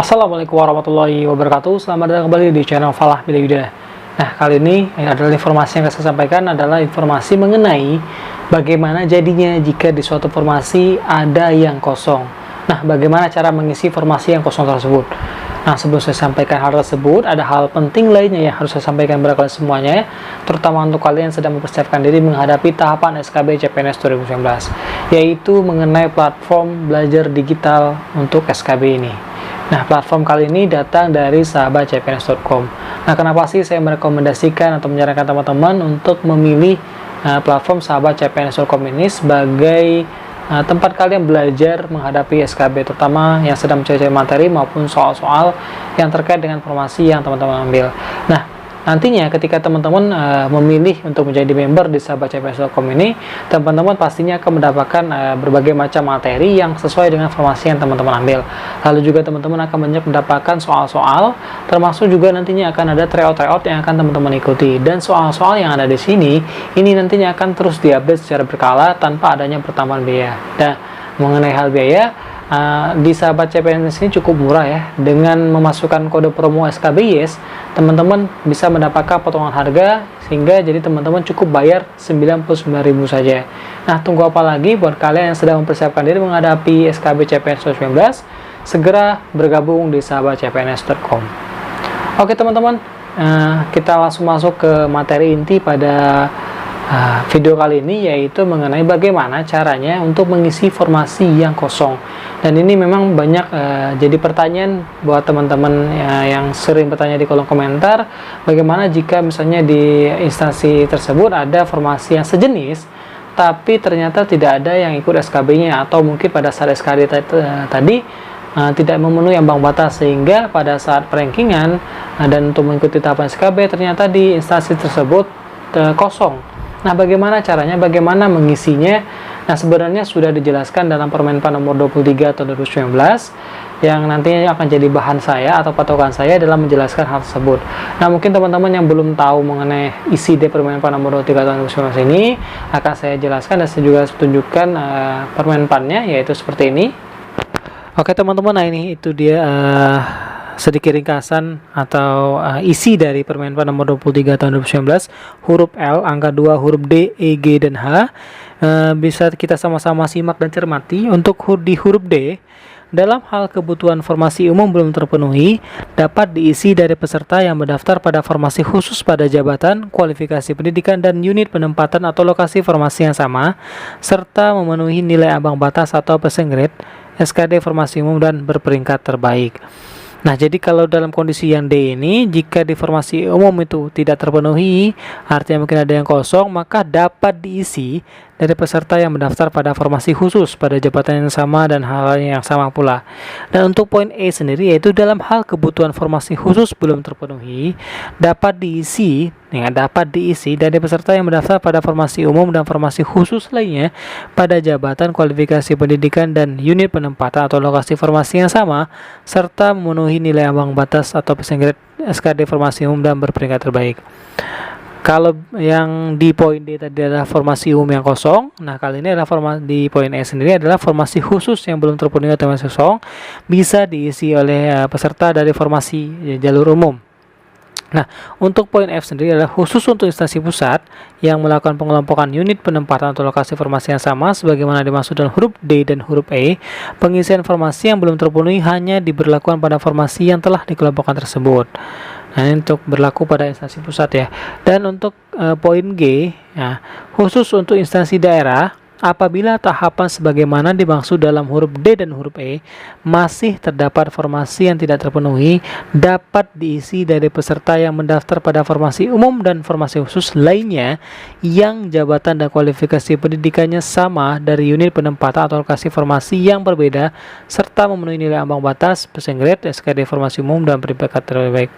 Assalamualaikum warahmatullahi wabarakatuh. Selamat datang kembali di channel Falah Bila Yuda. Nah, kali ini adalah informasi yang saya sampaikan adalah informasi mengenai bagaimana jadinya jika di suatu formasi ada yang kosong. Nah, bagaimana cara mengisi formasi yang kosong tersebut. Nah, sebelum saya sampaikan hal tersebut, ada hal penting lainnya yang harus saya sampaikan kepada kalian semuanya, terutama untuk kalian yang sedang mempersiapkan diri menghadapi tahapan SKB CPNS 2019, yaitu mengenai platform belajar digital untuk SKB ini. Nah, platform kali ini datang dari sahabatcpns.com. Nah, kenapa sih saya merekomendasikan atau menyarankan teman-teman untuk memilih platform sahabatcpns.com ini sebagai tempat kalian belajar menghadapi SKB, terutama yang sedang mencari materi maupun soal-soal yang terkait dengan informasi yang teman-teman ambil. Nah, nantinya ketika teman-teman memilih untuk menjadi member di sahabatcpns.com ini, teman-teman pastinya akan mendapatkan berbagai macam materi yang sesuai dengan informasi yang teman-teman ambil. Lalu juga teman-teman akan banyak mendapatkan soal-soal, termasuk juga nantinya akan ada tryout yang akan teman-teman ikuti. Dan soal-soal yang ada di sini, ini nantinya akan terus diupdate secara berkala tanpa adanya pertambahan biaya. Dan mengenai hal biaya, di sahabat CPNS ini cukup murah ya. Dengan memasukkan kode promo SKBYes, teman-teman bisa mendapatkan potongan harga sehingga jadi teman-teman cukup bayar 99.000 saja. Nah, tunggu apa lagi buat kalian yang sedang mempersiapkan diri menghadapi SKB CPNS 2019, segera bergabung di sahabatcpns.com. Oke teman-teman, kita langsung masuk ke materi inti pada video kali ini, yaitu mengenai bagaimana caranya untuk mengisi formasi yang kosong. Dan ini memang banyak jadi pertanyaan buat teman-teman yang sering bertanya di kolom komentar, bagaimana jika misalnya di instansi tersebut ada formasi yang sejenis tapi ternyata tidak ada yang ikut SKB-nya, atau mungkin pada saat SKD tadi tidak memenuhi ambang batas, sehingga pada saat perankingan dan untuk mengikuti tahapan SKB ternyata di instansi tersebut kosong. Nah, bagaimana caranya, bagaimana mengisinya? Nah, sebenarnya sudah dijelaskan dalam Permenpan nomor 23 tahun 2019 yang nantinya akan jadi bahan saya atau patokan saya dalam menjelaskan hal tersebut. Nah, mungkin teman-teman yang belum tahu mengenai isi dari Permenpan nomor 23 tahun 2019 ini akan saya jelaskan dan saya juga tunjukkan Permenpannya, yaitu seperti ini. Oke teman-teman, nah ini itu dia sedikit ringkasan atau isi dari Permenpan nomor 23 tahun 2019, huruf L, angka 2, huruf D, E, G, dan H. Bisa kita sama-sama simak dan cermati. Untuk di huruf D, dalam hal kebutuhan formasi umum belum terpenuhi, dapat diisi dari peserta yang mendaftar pada formasi khusus pada jabatan, kualifikasi pendidikan, dan unit penempatan atau lokasi formasi yang sama, serta memenuhi nilai ambang batas atau passing grade, SKD formasi umum, dan berperingkat terbaik. Nah, jadi kalau dalam kondisi yang D ini, jika di formasi umum itu tidak terpenuhi, artinya mungkin ada yang kosong, maka dapat diisi dari peserta yang mendaftar pada formasi khusus pada jabatan yang sama dan hal yang sama pula. Dan untuk poin E sendiri, yaitu dalam hal kebutuhan formasi khusus belum terpenuhi, dapat diisi dari peserta yang mendaftar pada formasi umum dan formasi khusus lainnya pada jabatan, kualifikasi pendidikan, dan unit penempatan atau lokasi formasi yang sama, serta memenuhi nilai ambang batas atau passing grade SKD formasi umum dan berperingkat terbaik. Kalau yang di poin D tadi adalah formasi umum yang kosong, nah kali ini adalah di poin E sendiri adalah formasi khusus yang belum terpenuhi atau masih kosong, bisa diisi oleh peserta dari formasi jalur umum. Nah, untuk poin F sendiri adalah khusus untuk instansi pusat yang melakukan pengelompokan unit penempatan atau lokasi formasi yang sama sebagaimana dimaksud dalam huruf D dan huruf E. Pengisian formasi yang belum terpenuhi hanya diberlakukan pada formasi yang telah dikelompokkan tersebut. Nah, ini untuk berlaku pada instansi pusat ya. Dan untuk poin G, ya, khusus untuk instansi daerah, apabila tahapan sebagaimana dimaksud dalam huruf D dan huruf E masih terdapat formasi yang tidak terpenuhi, dapat diisi dari peserta yang mendaftar pada formasi umum dan formasi khusus lainnya yang jabatan dan kualifikasi pendidikannya sama dari unit penempatan atau lokasi formasi yang berbeda, serta memenuhi nilai ambang batas, passing grade, SKD formasi umum, dan peringkat terbaik.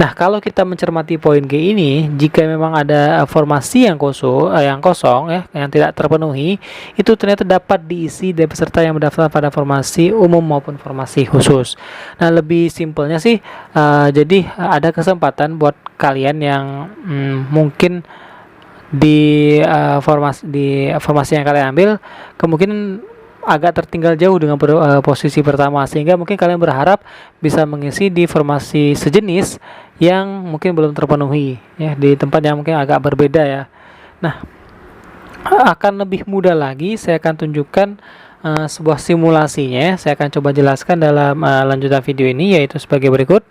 Nah, kalau kita mencermati poin G ini, jika memang ada formasi yang kosong ya, yang tidak terpenuhi, itu ternyata dapat diisi dari peserta yang mendaftar pada formasi umum maupun formasi khusus. Nah, lebih simpelnya sih, jadi ada kesempatan buat kalian yang mungkin di formasi yang kalian ambil, kemungkinan agak tertinggal jauh dengan posisi pertama, sehingga mungkin kalian berharap bisa mengisi di formasi sejenis yang mungkin belum terpenuhi ya, di tempat yang mungkin agak berbeda ya. Nah, akan lebih mudah lagi, saya akan tunjukkan sebuah simulasinya. Saya akan coba jelaskan dalam lanjutan video ini, yaitu sebagai berikut.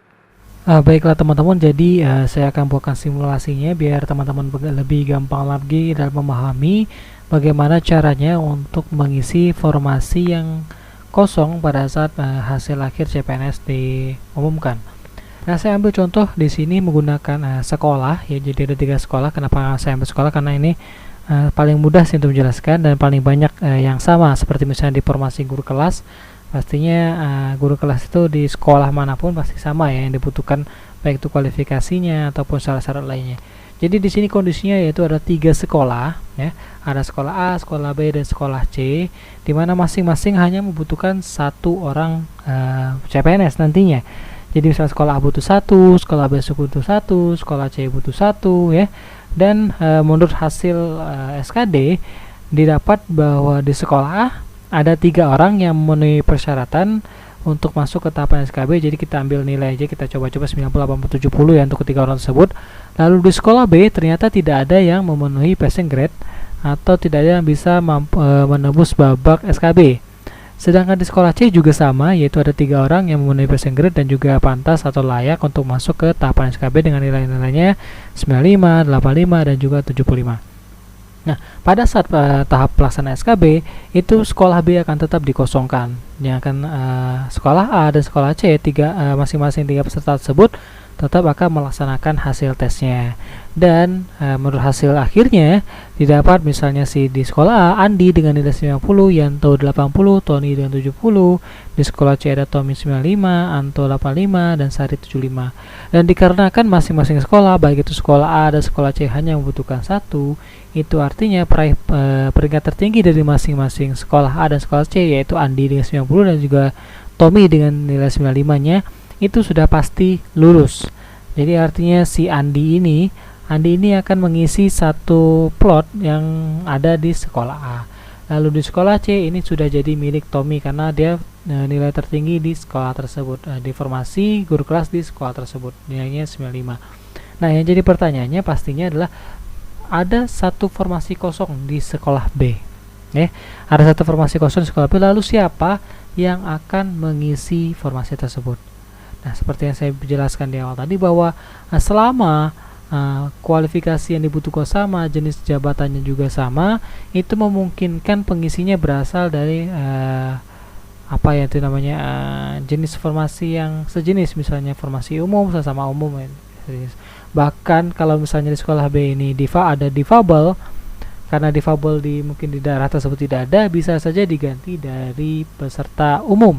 Baiklah teman-teman, jadi saya akan buatkan simulasinya biar teman-teman lebih gampang lagi dalam memahami bagaimana caranya untuk mengisi formasi yang kosong pada saat hasil akhir CPNS diumumkan. Nah, saya ambil contoh di sini menggunakan sekolah ya. Jadi ada 3 sekolah. Kenapa saya ambil sekolah? Karena ini paling mudah sih untuk menjelaskan dan paling banyak yang sama. Seperti misalnya di formasi guru kelas, pastinya guru kelas itu di sekolah manapun pasti sama ya yang dibutuhkan, baik itu kualifikasinya ataupun syarat-syarat lainnya. Jadi di sini kondisinya yaitu ada 3 sekolah ya, ada sekolah A, sekolah B, dan sekolah C, di mana masing-masing hanya membutuhkan 1 orang CPNS nantinya. Jadi misalnya sekolah A butuh 1, sekolah B butuh 1, sekolah C butuh 1 ya. Dan menurut hasil SKD didapat bahwa di sekolah A ada 3 orang yang memenuhi persyaratan untuk masuk ke tahapan SKB. Jadi kita ambil nilai aja, kita coba-coba 90, 80, 70 ya untuk ketiga orang tersebut. Lalu di sekolah B ternyata tidak ada yang memenuhi passing grade atau tidak ada yang bisa menembus babak SKB. Sedangkan di sekolah C juga sama, yaitu ada 3 orang yang memenuhi passing grade dan juga pantas atau layak untuk masuk ke tahapan SKB dengan nilai-nilainya 95, 85, dan juga 75. Nah, pada saat tahap pelaksanaan SKB itu sekolah B akan tetap dikosongkan. Yang akan sekolah A dan sekolah C, masing-masing 3 peserta tersebut tetap akan melaksanakan hasil tesnya. Dan menurut hasil akhirnya didapat misalnya di sekolah A Andi dengan nilai 90, Yanto 80, Tony dengan 70, di sekolah C ada Tommy 95, Anto 85, dan Sari 75. Dan dikarenakan masing-masing sekolah, baik itu sekolah A dan sekolah C hanya membutuhkan 1, itu artinya peringkat tertinggi dari masing-masing sekolah A dan sekolah C, yaitu Andi dengan 90 dan juga Tommy dengan nilai 95-nya, itu sudah pasti lulus. Jadi artinya si Andi ini akan mengisi 1 plot yang ada di sekolah A. Lalu di sekolah C ini sudah jadi milik Tommy karena dia nilai tertinggi di sekolah tersebut, di formasi guru kelas di sekolah tersebut, nilainya 95. Nah, yang jadi pertanyaannya pastinya adalah ada 1 formasi kosong di sekolah B. Ada 1 formasi kosong di sekolah B, lalu siapa yang akan mengisi formasi tersebut? Nah, seperti yang saya jelaskan di awal tadi bahwa selama kualifikasi yang dibutuhkan sama, jenis jabatannya juga sama, itu memungkinkan pengisinya berasal dari jenis formasi yang sejenis, misalnya formasi umum sama umum. Bahkan kalau misalnya di sekolah B ini ada difabel, karena difabel mungkin di daerah tersebut tidak ada, bisa saja diganti dari peserta umum.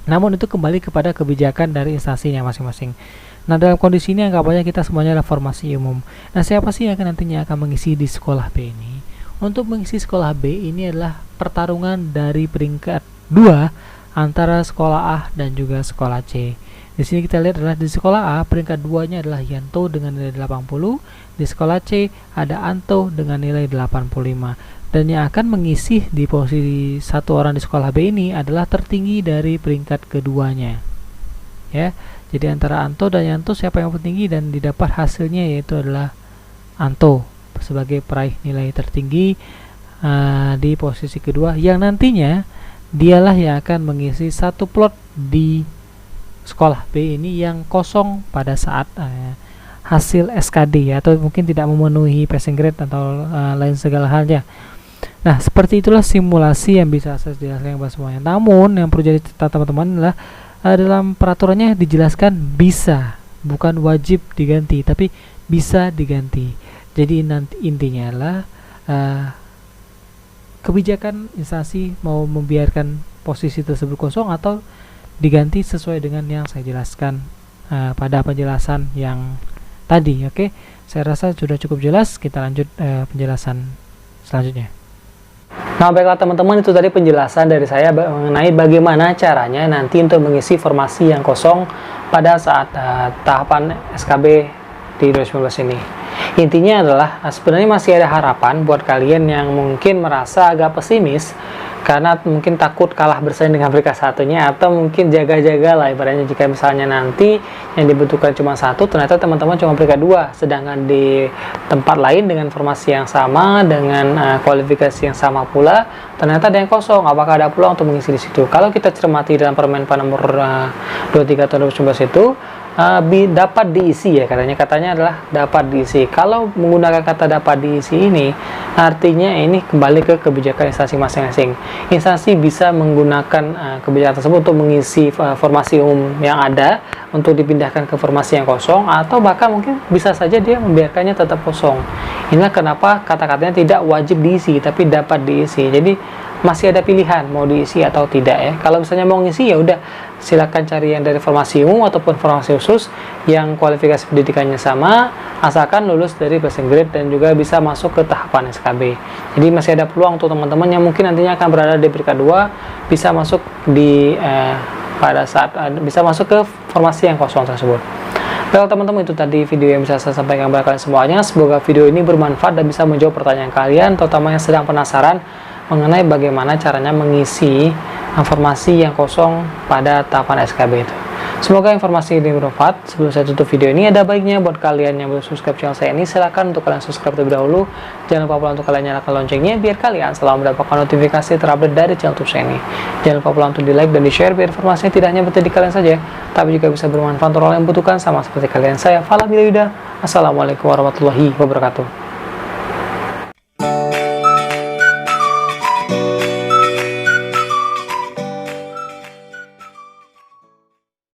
Namun itu kembali kepada kebijakan dari instansinya masing-masing. Nah, dalam kondisi ini anggapannya kita semuanya adalah formasi umum. Nah, siapa sih yang nantinya akan mengisi di sekolah B ini? Untuk mengisi sekolah B ini adalah pertarungan dari peringkat 2 antara sekolah A dan juga sekolah C. Di sini kita lihat adalah di sekolah A peringkat 2-nya adalah Yanto dengan nilai 80, di sekolah C ada Anto dengan nilai 85. Dan yang akan mengisi di posisi 1 orang di sekolah B ini adalah tertinggi dari peringkat keduanya. Ya, jadi antara Anto dan Yanto siapa yang tertinggi, dan didapat hasilnya yaitu adalah Anto sebagai peraih nilai tertinggi di posisi kedua, yang nantinya dialah yang akan mengisi 1 plot di sekolah B ini yang kosong pada saat hasil SKD atau mungkin tidak memenuhi passing grade atau lain segala halnya. Nah, seperti itulah simulasi yang bisa saya jelaskan kepada semuanya. Namun yang perlu jadi catatan teman-teman adalah dalam peraturannya dijelaskan bisa, bukan wajib diganti, tapi bisa diganti. Jadi nanti intinya adalah kebijakan instansi mau membiarkan posisi tersebut kosong atau diganti sesuai dengan yang saya jelaskan pada penjelasan yang tadi. Oke, saya rasa sudah cukup jelas. Kita lanjut penjelasan selanjutnya. Nah, baiklah teman-teman, itu tadi penjelasan dari saya mengenai bagaimana caranya nanti untuk mengisi formasi yang kosong pada saat tahapan SKB di 2019 ini. Intinya adalah sebenarnya masih ada harapan buat kalian yang mungkin merasa agak pesimis karena mungkin takut kalah bersaing dengan peringkat satunya, atau mungkin jaga-jaga lah ibaratnya, jika misalnya nanti yang dibutuhkan cuma satu, ternyata teman-teman cuma peringkat 2, sedangkan di tempat lain dengan formasi yang sama, dengan kualifikasi yang sama pula, ternyata ada yang kosong. Apakah ada peluang untuk mengisi di situ? Kalau kita cermati dalam Permenpan nomor 23 tahun 2019 itu, dapat diisi ya, katanya adalah dapat diisi. Kalau menggunakan kata dapat diisi ini, artinya ini kembali ke kebijakan instansi masing-masing. Instansi bisa menggunakan kebijakan tersebut untuk mengisi formasi umum yang ada untuk dipindahkan ke formasi yang kosong, atau bahkan mungkin bisa saja dia membiarkannya tetap kosong. Inilah kenapa kata-katanya tidak wajib diisi tapi dapat diisi. Jadi masih ada pilihan mau diisi atau tidak ya. Kalau misalnya mau ngisi, ya udah silakan cari yang dari formasi umum ataupun formasi khusus yang kualifikasi pendidikannya sama, asalkan lulus dari passing grade dan juga bisa masuk ke tahapan SKB. Jadi masih ada peluang untuk teman-teman yang mungkin nantinya akan berada di peringkat 2 bisa masuk di pada saat bisa masuk ke formasi yang kosong tersebut. Well teman-teman, itu tadi video yang bisa saya sampaikan kepada kalian semuanya. Semoga video ini bermanfaat dan bisa menjawab pertanyaan kalian, terutama yang sedang penasaran mengenai bagaimana caranya mengisi informasi yang kosong pada tahapan SKB itu. Semoga informasi ini bermanfaat. Sebelum saya tutup video ini, ada baiknya buat kalian yang belum subscribe channel saya ini, silahkan untuk kalian subscribe terlebih dahulu. Jangan lupa pula untuk kalian nyalakan loncengnya biar kalian selalu mendapatkan notifikasi terupdate dari channel YouTube saya ini. Jangan lupa pula untuk di like dan di share biar informasinya tidak hanya berarti di kalian saja, tapi juga bisa bermanfaat untuk orang yang membutuhkan, sama seperti kalian. Saya Falah Bilayuda. Assalamualaikum warahmatullahi wabarakatuh.